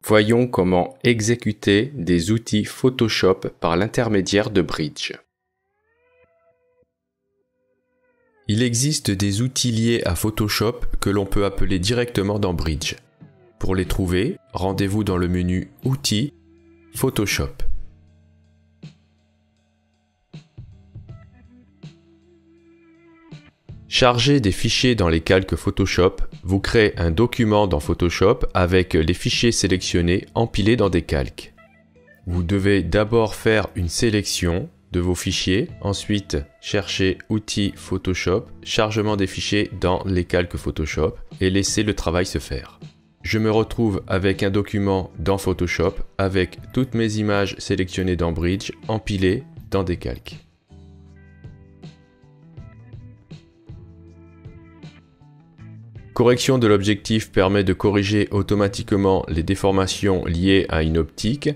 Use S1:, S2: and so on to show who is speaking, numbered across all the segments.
S1: Voyons comment exécuter des outils Photoshop par l'intermédiaire de Bridge. Il existe des outils liés à Photoshop que l'on peut appeler directement dans Bridge. Pour les trouver, rendez-vous dans le menu Outils, Photoshop. Charger des fichiers dans les calques Photoshop vous crée un document dans Photoshop avec les fichiers sélectionnés empilés dans des calques. Vous devez d'abord faire une sélection de vos fichiers, ensuite chercher Outils Photoshop, chargement des fichiers dans les calques Photoshop et laisser le travail se faire. Je me retrouve avec un document dans Photoshop avec toutes mes images sélectionnées dans Bridge empilées dans des calques. Correction de l'objectif permet de corriger automatiquement les déformations liées à une optique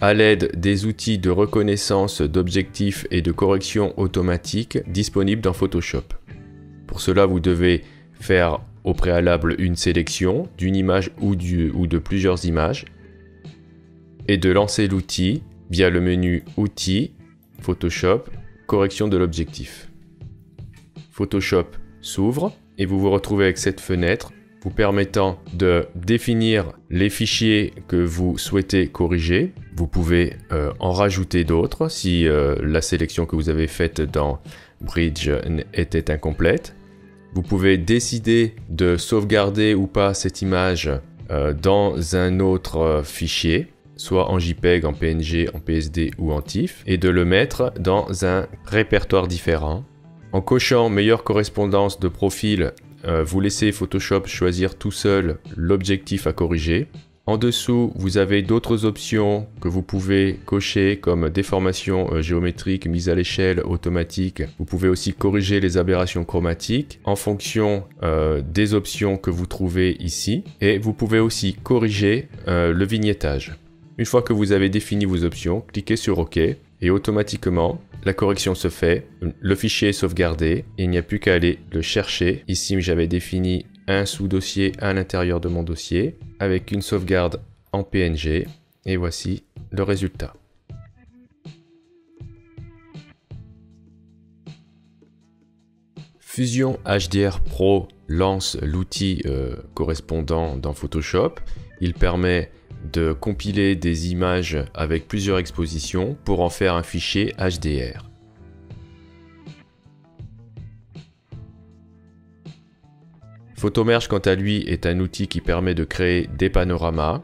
S1: à l'aide des outils de reconnaissance d'objectifs et de correction automatique disponibles dans Photoshop. Pour cela, vous devez faire au préalable une sélection d'une image ou de plusieurs images et de lancer l'outil via le menu Outils, Photoshop, correction de l'objectif. Photoshop s'ouvre et vous vous retrouvez avec cette fenêtre vous permettant de définir les fichiers que vous souhaitez corriger. Vous pouvez en rajouter d'autres si la sélection que vous avez faite dans Bridge était incomplète. Vous pouvez décider de sauvegarder ou pas cette image dans un autre fichier, soit en JPEG, en PNG, en PSD ou en TIFF, et de le mettre dans un répertoire différent. En cochant meilleure correspondance de profil, vous laissez Photoshop choisir tout seul l'objectif à corriger. En dessous, vous avez d'autres options que vous pouvez cocher comme déformation géométrique, mise à l'échelle automatique. Vous pouvez aussi corriger les aberrations chromatiques en fonction des options que vous trouvez ici. Et vous pouvez aussi corriger le vignettage. Une fois que vous avez défini vos options, cliquez sur OK et automatiquement, la correction se fait, le fichier est sauvegardé et il n'y a plus qu'à aller le chercher. Ici, j'avais défini un sous-dossier à l'intérieur de mon dossier avec une sauvegarde en PNG et voici le résultat. Fusion HDR Pro lance l'outil correspondant dans Photoshop. Il permet de compiler des images avec plusieurs expositions pour en faire un fichier HDR. Photomerge, quant à lui, est un outil qui permet de créer des panoramas.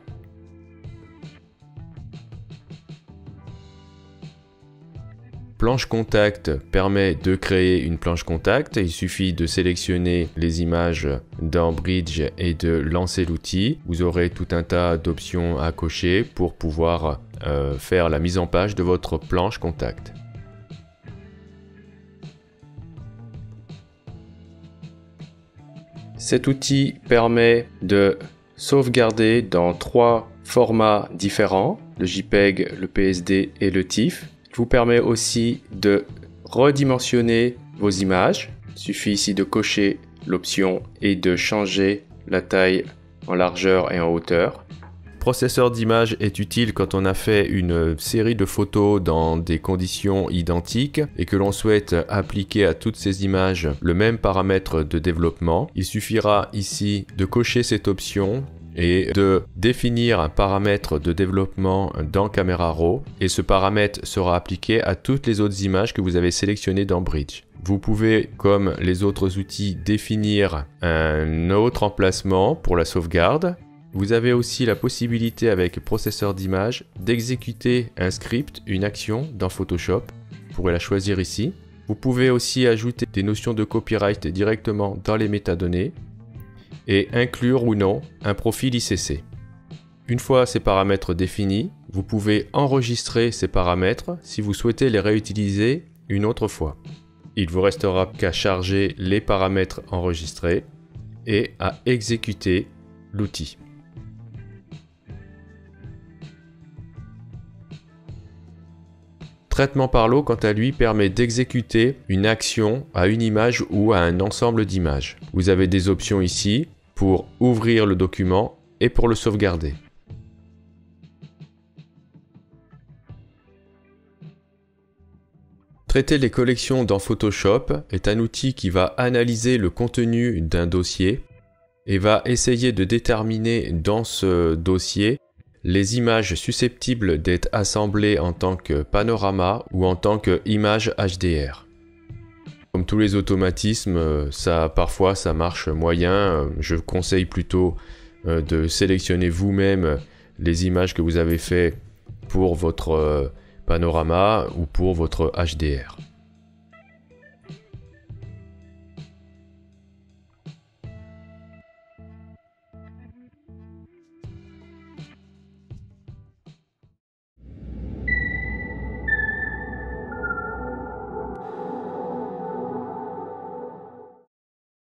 S1: Planche contact permet de créer une planche contact. Il suffit de sélectionner les images dans Bridge et de lancer l'outil. Vous aurez tout un tas d'options à cocher pour pouvoir faire la mise en page de votre planche contact. Cet outil permet de sauvegarder dans 3 formats différents, le JPEG, le PSD et le TIFF. Il vous permet aussi de redimensionner vos images. Il suffit ici de cocher l'option et de changer la taille en largeur et en hauteur. Le processeur d'image est utile quand on a fait une série de photos dans des conditions identiques et que l'on souhaite appliquer à toutes ces images le même paramètre de développement. Il suffira ici de cocher cette option et de définir un paramètre de développement dans Camera Raw et ce paramètre sera appliqué à toutes les autres images que vous avez sélectionnées dans Bridge. Vous pouvez, comme les autres outils, définir un autre emplacement pour la sauvegarde. Vous avez aussi la possibilité avec processeur d'image d'exécuter un script, une action dans Photoshop. Vous pourrez la choisir ici. Vous pouvez aussi ajouter des notions de copyright directement dans les métadonnées et inclure ou non un profil ICC. Une fois ces paramètres définis, vous pouvez enregistrer ces paramètres si vous souhaitez les réutiliser une autre fois. Il vous restera qu'à charger les paramètres enregistrés et à exécuter l'outil. Traitement par l'eau, quant à lui, permet d'exécuter une action à une image ou à un ensemble d'images. Vous avez des options ici pour ouvrir le document et pour le sauvegarder. Traiter les collections dans Photoshop est un outil qui va analyser le contenu d'un dossier et va essayer de déterminer dans ce dossier les images susceptibles d'être assemblées en tant que panorama ou en tant qu'image HDR. Comme tous les automatismes, parfois ça marche moyen. Je conseille plutôt de sélectionner vous-même les images que vous avez faites pour votre panorama ou pour votre HDR.